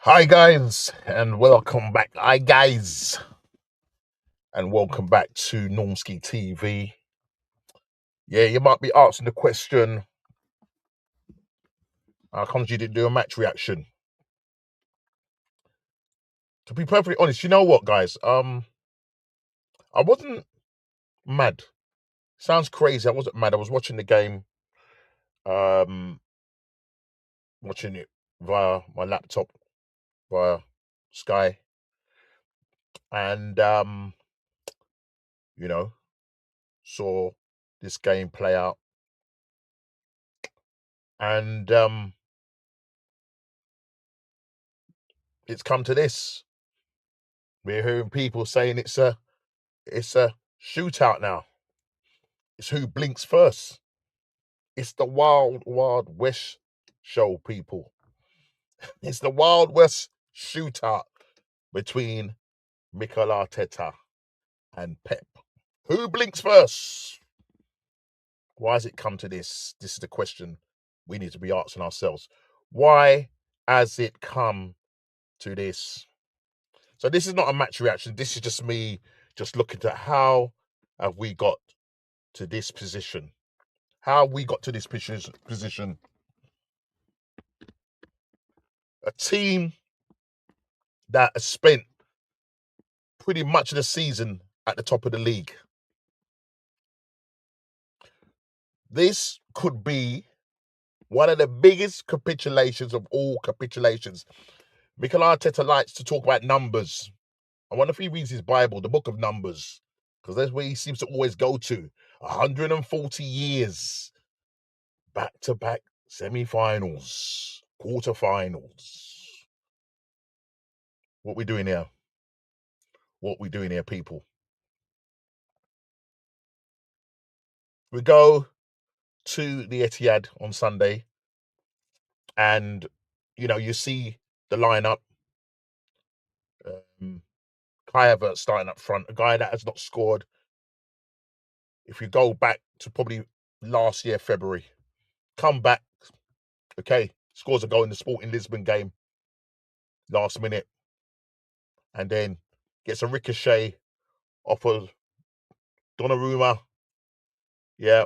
Hi guys, and welcome back. Hi guys, and welcome back to Normski TV. Yeah, you might be asking the question, how come you didn't do a match reaction? To be perfectly honest, you know what, guys? I wasn't mad. Sounds crazy. I wasn't mad. I was watching the game, um, watching it via my laptop, via Sky, and you know, saw this game play out, and it's come to this. We're hearing people saying it's a shootout now. It's who blinks first. It's the Wild Wild West show, people. It's the Wild West shootout between Mikel Arteta and Pep. Who blinks first? Why has it come to this? This is the question we need to be asking ourselves. Why has it come to this? So this is not a match reaction. This is just me just looking at how have we got to this position. How we got to this position. A team that has spent pretty much of the season at the top of the league. This could be one of the biggest capitulations of all capitulations. Mikel Arteta likes to talk about numbers. I wonder if he reads his Bible, the book of Numbers, because that's where he seems to always go to. 140 years, back-to-back semi-finals, quarter-finals. What we doing here? What we doing here, people? We go to the Etihad on Sunday, and you see the lineup. Kai Havertz starting up front, a guy that has not scored. If you go back to probably last year February, come back, okay, scores a goal in the Sporting Lisbon game, last minute, and then gets a ricochet off of Donnarumma. Yeah.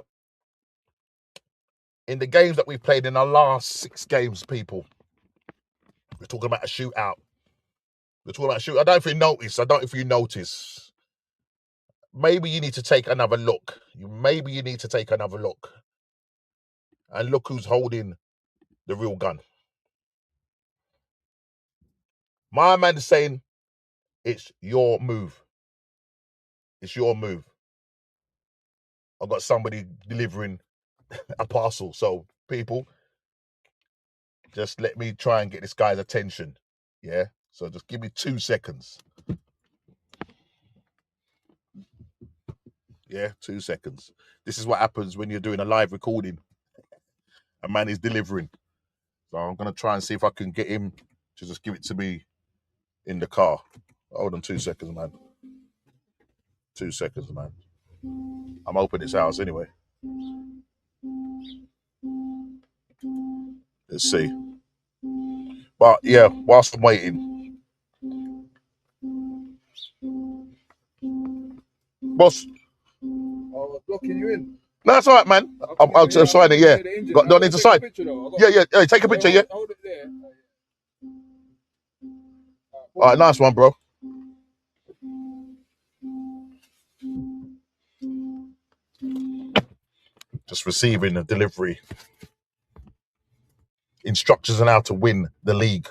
In the games that we've played in the last 6 games, people, we're talking about a shootout. We're talking about a shootout. I don't know if you notice. Maybe you need to take another look. Maybe you need to take another look. And look who's holding the real gun. My man is saying it's your move. It's your move. I've got somebody delivering a parcel. So, people, just let me try and get this guy's attention. Yeah? So just give me 2 seconds. Yeah, 2 seconds. This is what happens when you're doing a live recording. A man is delivering. So I'm going to try and see if I can get him to just give it to me in the car. Hold on 2 seconds, man. 2 seconds, man. I'm opening his house anyway. Let's see. But yeah, whilst I'm waiting. Boss. Oh, blocking you in. No, that's all right, man. I'm signing it, yeah. Don't need to sign. Yeah. Hey, take a picture, yeah. Hold it there. All right, nice one, bro. Just receiving a delivery. Instructions on how to win the league.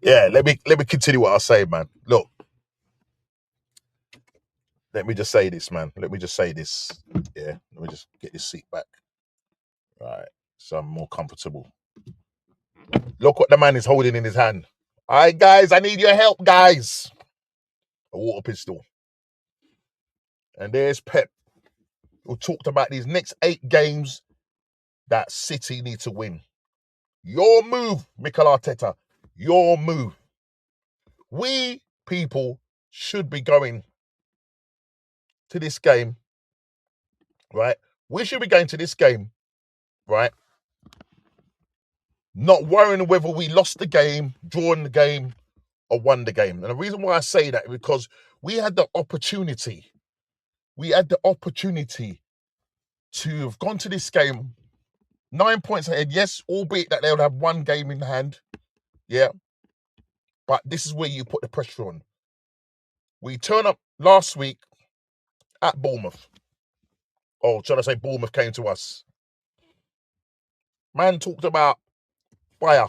Yeah, let me continue what I say, man. Look, let me just say this, man. Let me just say this. Yeah, let me just get this seat back. Right, so I'm more comfortable. Look what the man is holding in his hand. All right, guys, I need your help, guys. A water pistol. And there's Pep, who talked about these next 8 games that City need to win. Your move, Mikel Arteta. Your move. We, people, should be going to this game, right? We should be going to this game, right, not worrying whether we lost the game, drawn the game, or won the game. And the reason why I say that is because we had the opportunity. We had the opportunity to have gone to this game 9 points ahead. Yes, albeit that they would have one game in hand. Yeah. But this is where you put the pressure on. We turn up last week at Bournemouth. Oh, should I say Bournemouth came to us? Man talked about fire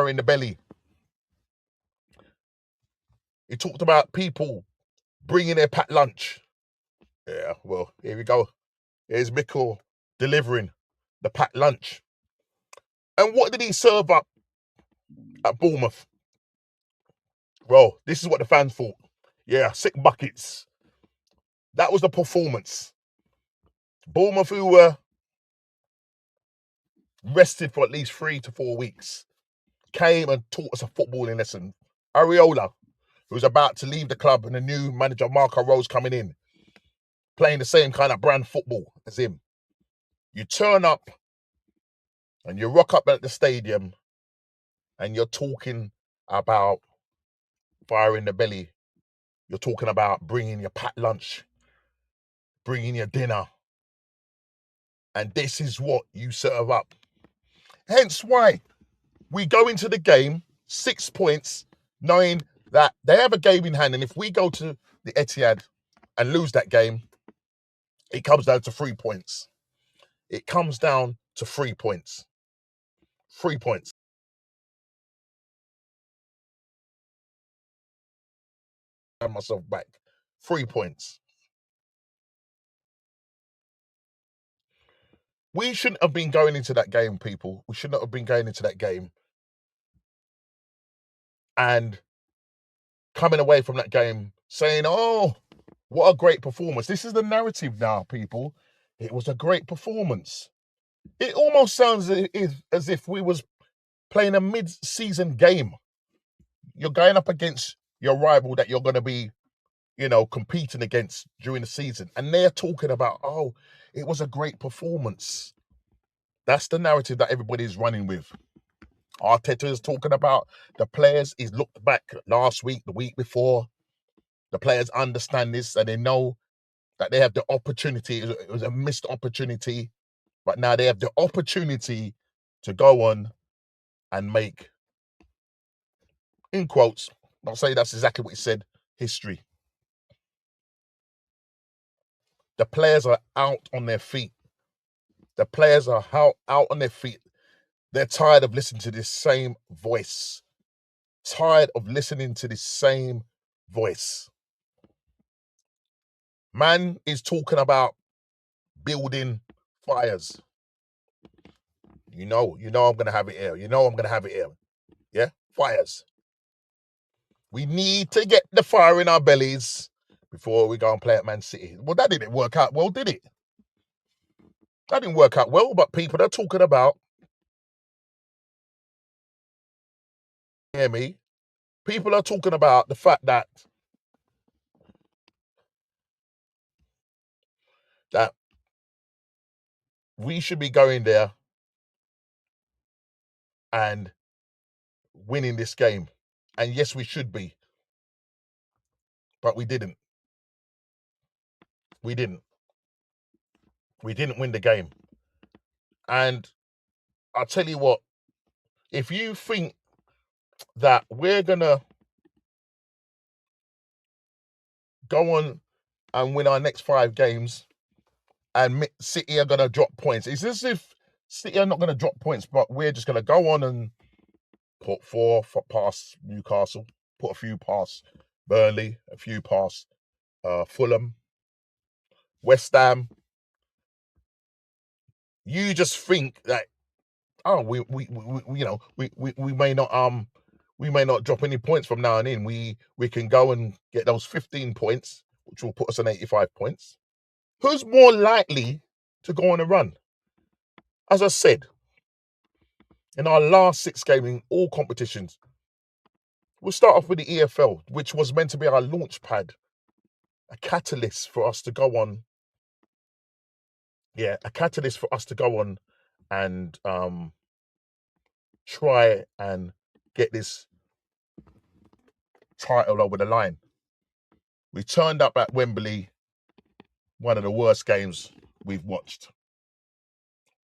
in the belly. He talked about people bringing their packed lunch. Yeah, well, here we go. Here's Mikel delivering the packed lunch. And what did he serve up at Bournemouth? Well, this is what the fans thought. Yeah, 6 buckets. That was the performance. Bournemouth, who were rested for at least 3 to 4 weeks, came and taught us a footballing lesson. Areola, who was about to leave the club, and the new manager, Marco Rose, coming in, playing the same kind of brand football as him. You turn up and you rock up at the stadium and you're talking about fire in the belly. You're talking about bringing your packed lunch, bringing your dinner. And this is what you serve up. Hence why we go into the game 6 points, knowing that they have a game in hand. And if we go to the Etihad and lose that game, it comes down to 3 points. It comes down to 3 points. 3 points. I have myself back. 3 points. We shouldn't have been going into that game, people. We should not have been going into that game and coming away from that game saying, oh, what a great performance. This is the narrative now, people. It was a great performance. It almost sounds as if we was playing a mid-season game. You're going up against your rival that you're going to be, competing against during the season. And they're talking about, oh, it was a great performance. That's the narrative that everybody's running with. Arteta is talking about the players. He's looked back last week, the week before. The players understand this and they know that they have the opportunity. It was a missed opportunity, but now they have the opportunity to go on and make, in quotes, I'll say that's exactly what he said, history. The players are out on their feet. The players are out on their feet. They're tired of listening to this same voice. Tired of listening to this same voice. Man is talking about building fires. You know I'm going to have it here. Yeah? Fires. We need to get the fire in our bellies before we go and play at Man City. Well, that didn't work out well, did it? That didn't work out well, but people are talking about, hear me? People are talking about the fact that we should be going there and winning this game. And yes, we should be. But we didn't. We didn't win the game. And I'll tell you what, if you think that we're going to go on and win our next 5 games and City are going to drop points, it's as if City are not going to drop points, but we're just going to go on and put 4 past Newcastle, put a few past Burnley, a few past Fulham, West Ham. You just think that, oh, we may not drop any points from now on in. We can go and get those 15 points, which will put us on 85 points. Who's more likely to go on a run? As I said, in our last 6 games in all competitions, we'll start off with the EFL, which was meant to be our launch pad, a catalyst for us to go on. Yeah, a catalyst for us to go on and try and get this title over the line. We turned up at Wembley, one of the worst games we've watched.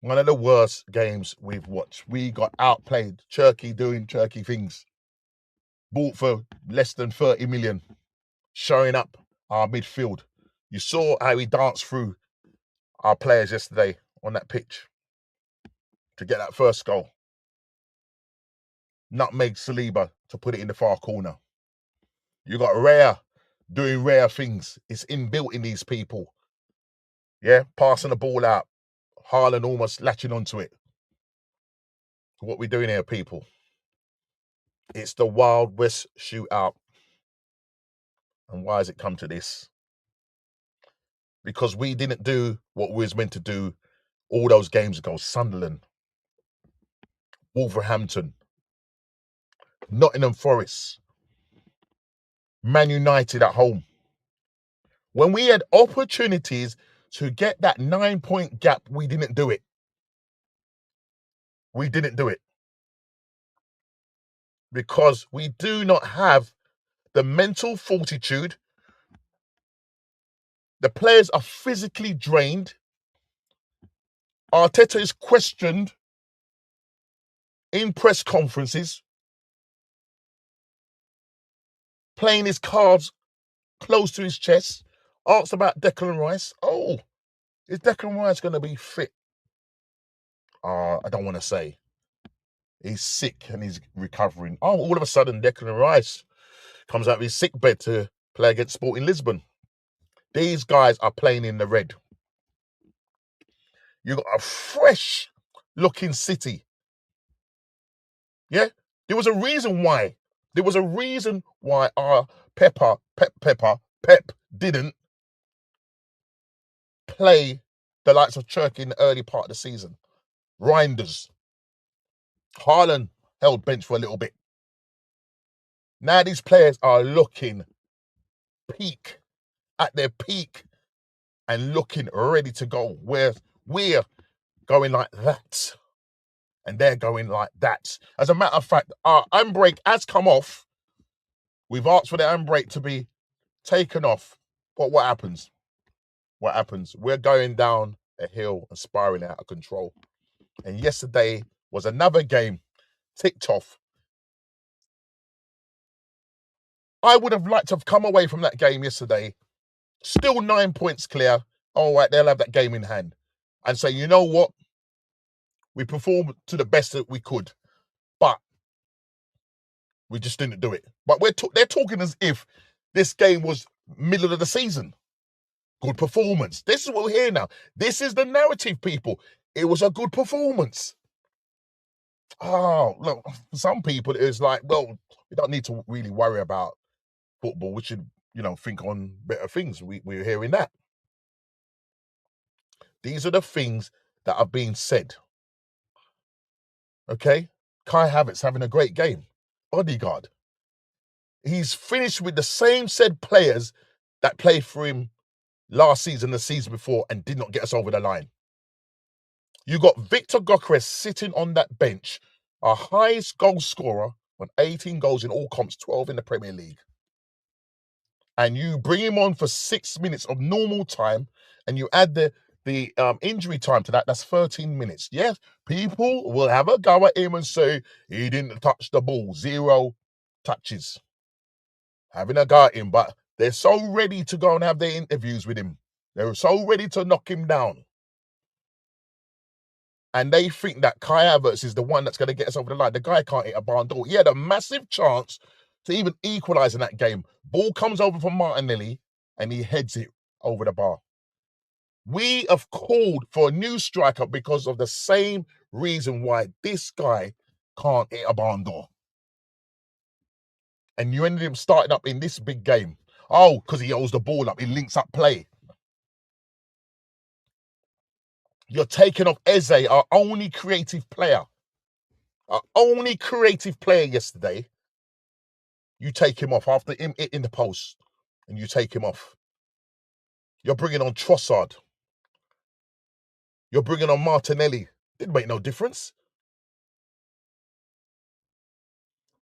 One of the worst games we've watched. We got outplayed. Turkey doing Turkey things. Bought for less than 30 million. Showing up our midfield. You saw how we danced through our players yesterday on that pitch to get that first goal. Nutmeg Saliba to put it in the far corner. You got Rare doing rare things. It's inbuilt in these people. Yeah, passing the ball out. Haaland almost latching onto it. What we doing here, people? It's the Wild West shootout. And why has it come to this? Because we didn't do what we was meant to do all those games ago. Sunderland, Wolverhampton, Nottingham Forest, Man United at home. When we had opportunities to get that 9-point gap, we didn't do it. We didn't do it. Because we do not have the mental fortitude. The players are physically drained. Arteta is questioned in press conferences, playing his cards close to his chest. Asked about Declan Rice. Oh, is Declan Rice going to be fit? I don't want to say. He's sick and he's recovering. Oh, all of a sudden, Declan Rice comes out of his sick bed to play against Sporting Lisbon. These guys are playing in the red. You got a fresh looking City. Yeah? There was a reason why. There was a reason why our Pep didn't play the likes of Turkey in the early part of the season. Reinders. Haaland held bench for a little bit. Now these players are looking peak, at their peak, and looking ready to go. Where we're going like that, and they're going like that. As a matter of fact, our handbrake has come off. We've asked for the handbrake to be taken off. But what happens? What happens? We're going down a hill and spiraling out of control. And yesterday was another game ticked off. I would have liked to have come away from that game yesterday, still 9 points clear. All right, they'll have that game in hand. And say, you know what? We performed to the best that we could, but we just didn't do it. But they're talking as if this game was middle of the season. Good performance. This is what we're hearing now. This is the narrative, people. It was a good performance. Oh, look, for some people, it's like, well, we don't need to really worry about football. We should, think on better things. We're hearing that. These are the things that are being said. Okay? Kai Havertz having a great game. Odegaard. He's finished with the same said players that played for him last season, the season before, and did not get us over the line. You got Victor Gyökeres sitting on that bench, our highest goal scorer on 18 goals in all comps, 12 in the Premier League. And you bring him on for 6 minutes of normal time, and you add the injury time to that, that's 13 minutes. Yes, people will have a go at him and say, he didn't touch the ball, 0 touches. Having a go at him, but they're so ready to go and have their interviews with him. They're so ready to knock him down. And they think that Kai Havertz is the one that's going to get us over the line. The guy can't hit a barn door. He had a massive chance to even equalise in that game. Ball comes over from Martinelli and he heads it over the bar. We have called for a new striker because of the same reason why this guy can't hit a barn door. And you ended him starting up in this big game. Oh, because he holds the ball up. He links up play. You're taking off Eze, our only creative player. Our only creative player yesterday. You take him off after him hitting the post. And you take him off. You're bringing on Trossard. You're bringing on Martinelli. Didn't make no difference.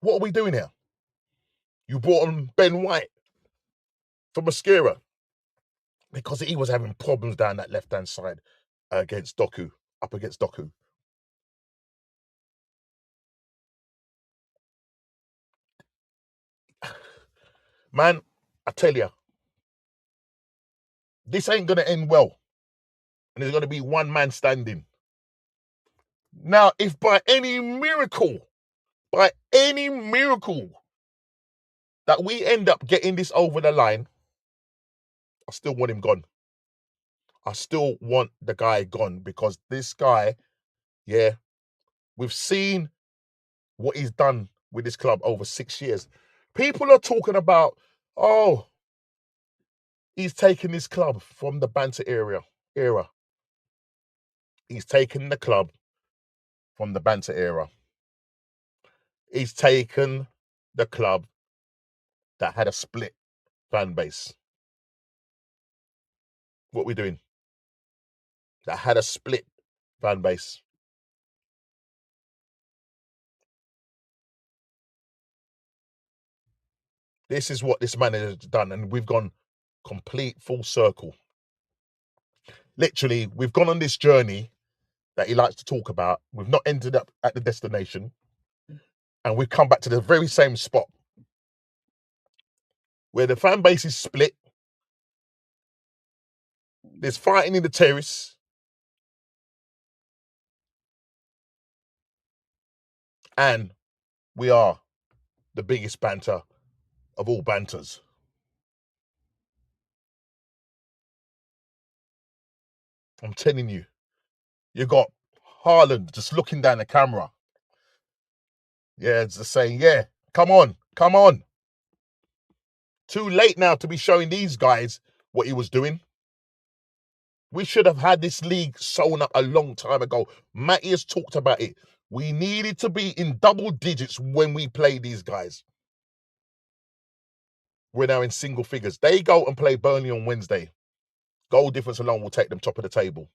What are we doing here? You brought on Ben White for Mosquera because he was having problems down that left-hand side against Doku, up against Doku. Man, I tell you, this ain't going to end well. And there's going to be one man standing. Now, if by any miracle, that we end up getting this over the line, I still want him gone. I still want the guy gone because this guy, yeah, we've seen what he's done with this club over 6 years. People are talking about, oh, he's taken this club from the banter era. He's taken the club from the banter era. He's taken the club that had a split fan base. What we doing? That had a split fan base. This is what this manager has done, and we've gone complete full circle. Literally, we've gone on this journey that he likes to talk about. We've not ended up at the destination, and we've come back to the very same spot where the fan base is split. There's fighting in the terrace. And we are the biggest banter of all banters. I'm telling you, you got Haaland just looking down the camera. Yeah, it's just saying, yeah, come on. Too late now to be showing these guys what he was doing. We should have had this league sewn up a long time ago. Matty has talked about it. We needed to be in double digits when we play these guys. We're now in single figures. They go and play Burnley on Wednesday. Goal difference alone will take them top of the table.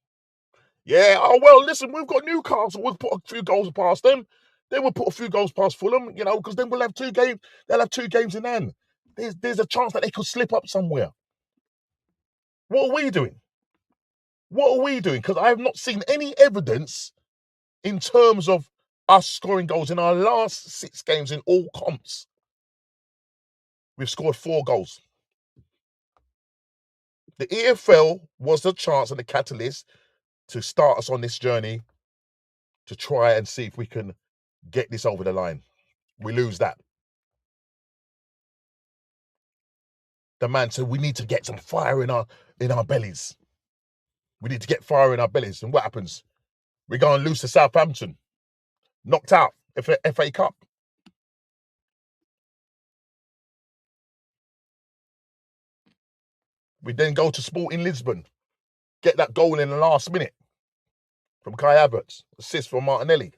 Yeah, oh, well, listen, we've got Newcastle. We'll put a few goals past them. Then we'll put a few goals past Fulham, because then we'll have 2 games. They'll have 2 games in hand. There's a chance that they could slip up somewhere. What are we doing? Because I have not seen any evidence in terms of us scoring goals in our last 6 games in all comps. We've scored 4 goals. The EFL was the chance and the catalyst to start us on this journey to try and see if we can get this over the line. We lose that. The man said we need to get some fire in our bellies. We need to get fire in our bellies. And what happens? We go and lose to Southampton. Knocked out. FA Cup. We then go to Sporting Lisbon. Get that goal in the last minute from Kai Havertz. Assist from Martinelli.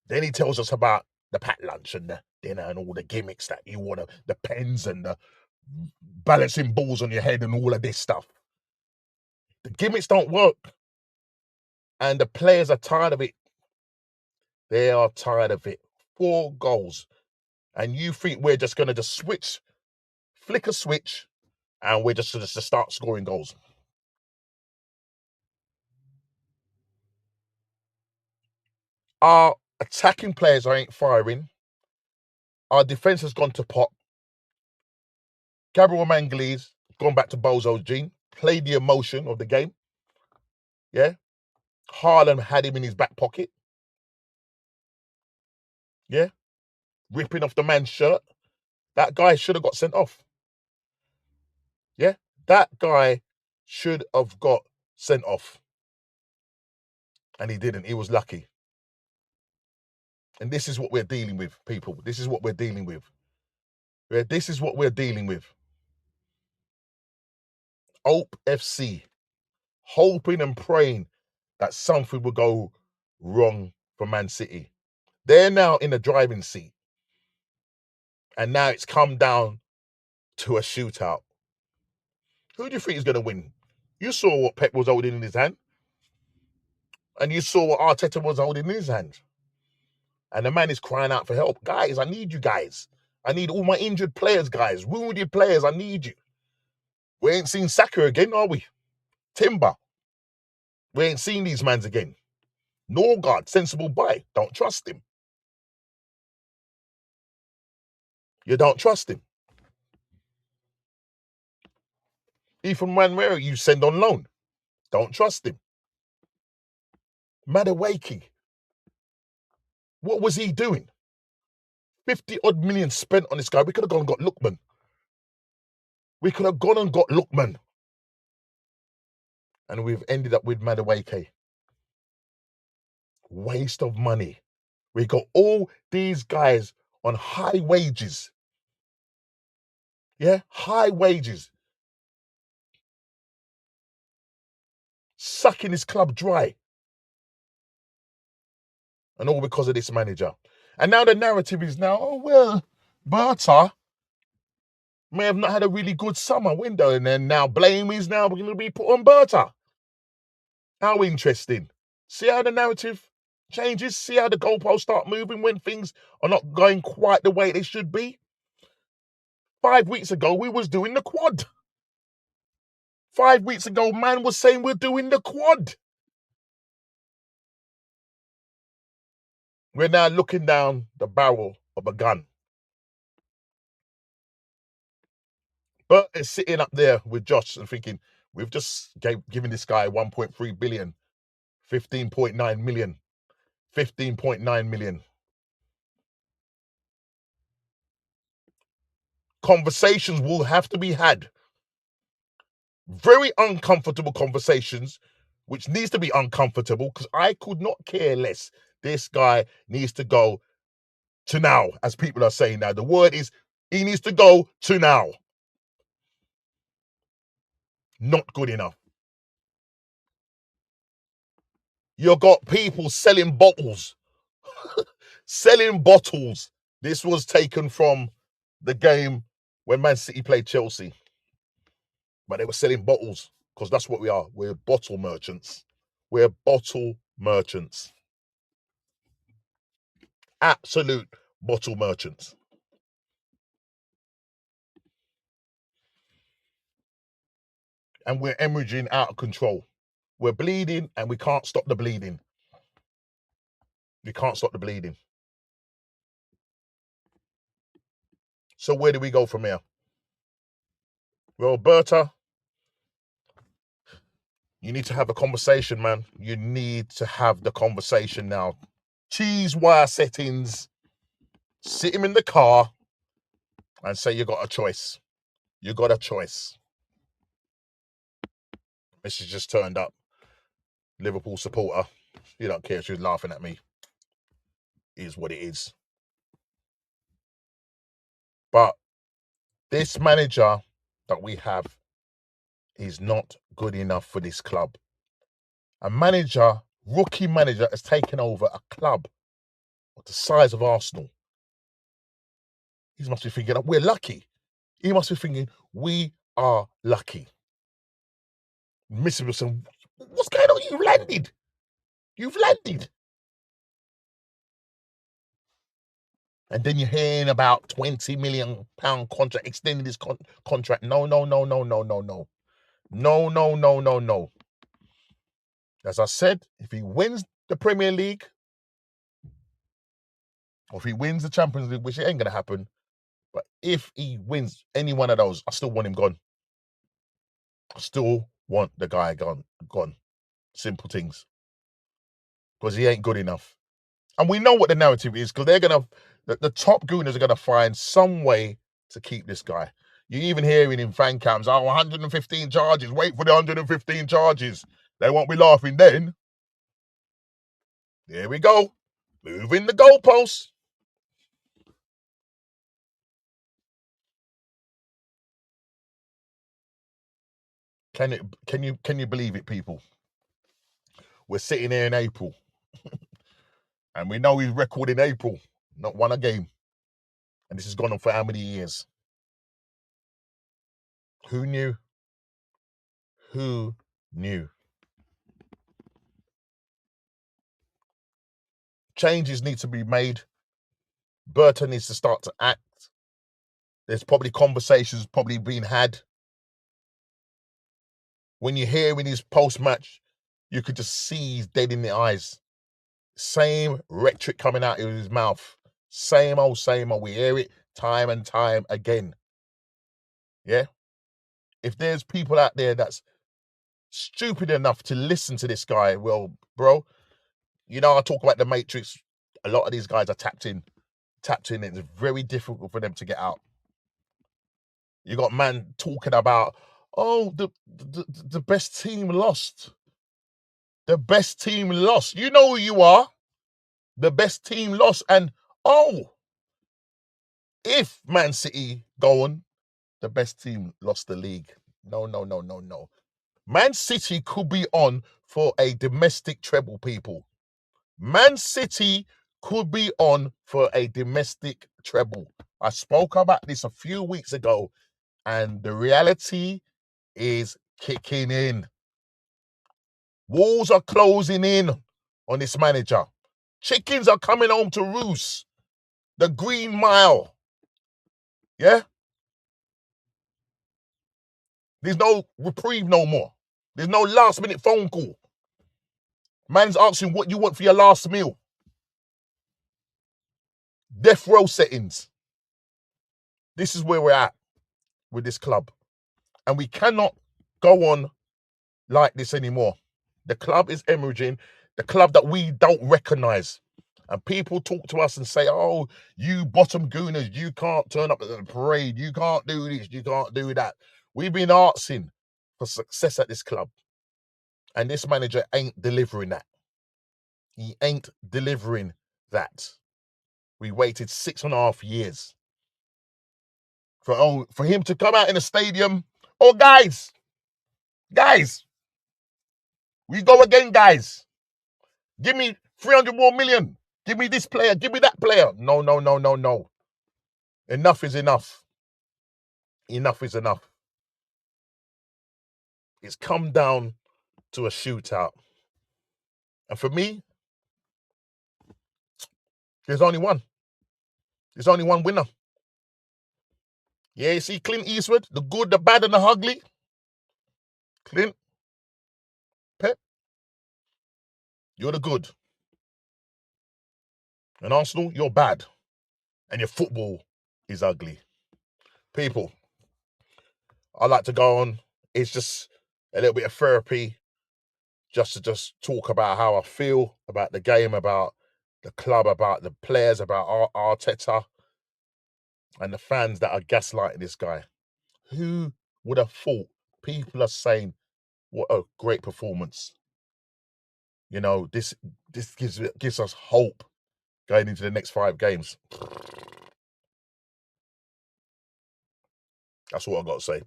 Then he tells us about the packed lunch and the dinner and all the gimmicks that you want, the pens and the balancing balls on your head and all of this stuff. The gimmicks don't work. And the players are tired of it. They are tired of it. 4 goals. And you think we're just going to just flick a switch, and we're just going to start scoring goals. Our attacking players ain't firing. Our defence has gone to pot. Gabriel Mangalese gone back to Bozo's gene, played the emotion of the game. Yeah. Haaland had him in his back pocket. Yeah. Ripping off the man's shirt. That guy should have got sent off. Yeah. That guy should have got sent off. And he didn't. He was lucky. And this is what we're dealing with, people. This is what we're dealing with. Yeah, this is what we're dealing with. Hope FC. Hoping and praying that something will go wrong for Man City. They're now in the driving seat. And now it's come down to a shootout. Who do you think is going to win? You saw what Pep was holding in his hand. And you saw what Arteta was holding in his hand. And the man is crying out for help. Guys, I need you guys. I need all my injured players, guys. Wounded players, I need you. We ain't seen Saka again, are we? Timber. We ain't seen these mans again. Norgard, sensible buy. Don't trust him. You don't trust him. Ethan Manuel, you send on loan. Don't trust him. Madueke. What was he doing? 50 odd million spent on this guy. We could have gone and got Lookman. We could have gone and got Lookman. And we've ended up with Madueke. Waste of money. We got all these guys on high wages. Yeah, high wages. Sucking his club dry. And all because of this manager. And now the narrative is now, oh, well, Berta may have not had a really good summer window. And then now blame is now going to be put on Berta. How interesting. See how the narrative changes? See how the goalposts start moving when things are not going quite the way they should be? 5 weeks ago, we was doing the quad. 5 weeks ago, man was saying we're doing the quad. We're now looking down the barrel of a gun. Bert is sitting up there with Josh and thinking, we've just given this guy 1.3 billion, 15.9 million, 15.9 million. Conversations will have to be had. Very uncomfortable conversations, which needs to be uncomfortable because I could not care less. This guy needs to go to now, as people are saying now. The word is he needs to go to now. Not good enough. You got people selling bottles. Selling bottles. This was taken from the game when Man City played Chelsea. But they were selling bottles because that's what we are. We're bottle merchants. We're bottle merchants. Absolute bottle merchants. And we're hemorrhaging out of control. We're bleeding and we can't stop the bleeding. We can't stop the bleeding. So where do we go from here? Well, Berta, you need to have a conversation, man. You need to have the conversation now. Cheese wire settings. Sit him in the car and say you got a choice. You got a choice. Mrs. just turned up. Liverpool supporter. You don't care. She was laughing at me. It is what it is. But this manager that we have is not good enough for this club. A manager, rookie manager, has taken over a club of the size of Arsenal. He must be thinking, we're lucky. He must be thinking, we are lucky. Mr. Wilson, what's going on? You've landed. You've landed. And then you're hearing about £20 million contract, extending this contract. No. No. As I said, if he wins the Premier League, or if he wins the Champions League, which it ain't going to happen, but if he wins any one of those, I still want him gone. I still want the guy gone. Simple things. Because he ain't good enough. And we know what the narrative is, because they're going to, the top gooners are going to find some way to keep this guy. You're even hearing in fan cams, 115 charges, wait for the 115 charges. They won't be laughing then. There we go. Moving the goalposts. Can you believe it, people? We're sitting here in April. And we know his record in April. Not won a game. And this has gone on for how many years? Who knew? Who knew? Changes need to be made. Burton needs to start to act. There's probably conversations probably being had. When you hear in his post-match, you could just see he's dead in the eyes. Same rhetoric coming out of his mouth. Same old. We hear it time and time again. Yeah? If there's people out there that's stupid enough to listen to this guy, well, bro, you know, I talk about the Matrix. A lot of these guys are tapped in. It's very difficult for them to get out. You got man talking about, oh, the best team lost. The best team lost. You know who you are. The best team lost. And, oh, if Man City go on, the best team lost the league. No. Man City could be on for a domestic treble, people. Man City could be on for a domestic treble. I spoke about this a few weeks ago, and the reality is kicking in. Walls are closing in on this manager. Chickens are coming home to roost. The Green Mile. Yeah? There's no reprieve no more. There's no last-minute phone call. Man's asking what you want for your last meal. Death row settings. This is where we're at with this club. And we cannot go on like this anymore. The club is hemorrhaging. The club that we don't recognise. And people talk to us and say, oh, you bottom gooners, you can't turn up at the parade. You can't do this. You can't do that. We've been asking for success at this club. And this manager ain't delivering that. He ain't delivering that. We waited 6.5 years for him to come out in the stadium. Oh, guys, we go again, guys. Give me 300 more million. Give me this player. Give me that player. No. Enough is enough. Enough is enough. It's come down to a shootout. And for me, there's only one. There's only one winner. Yeah, you see Clint Eastwood, the good, the bad, and the ugly. Clint, Pep, you're the good. And Arsenal, you're bad. And your football is ugly. People, I like to go on. It's just a little bit of therapy just to talk about how I feel about the game, about the club, about the players, about Arteta and the fans that are gaslighting this guy. Who would have thought? People are saying, what a great performance. You know, this gives us hope going into the next 5 games. That's what I've got to say.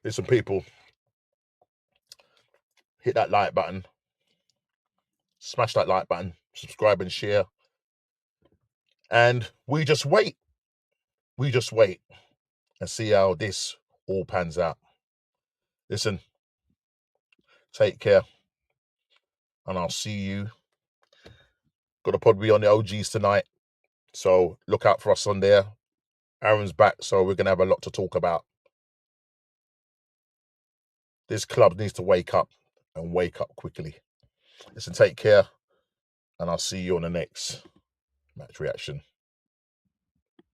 Listen, people, hit that like button. Smash that like button. Subscribe and share. And we just wait. We just wait and see how this all pans out. Listen, take care. And I'll see you. Got to probably be on the OGs tonight. So look out for us on there. Aaron's back, so we're going to have a lot to talk about. This club needs to wake up and wake up quickly. Listen, take care. And I'll see you on the next match reaction.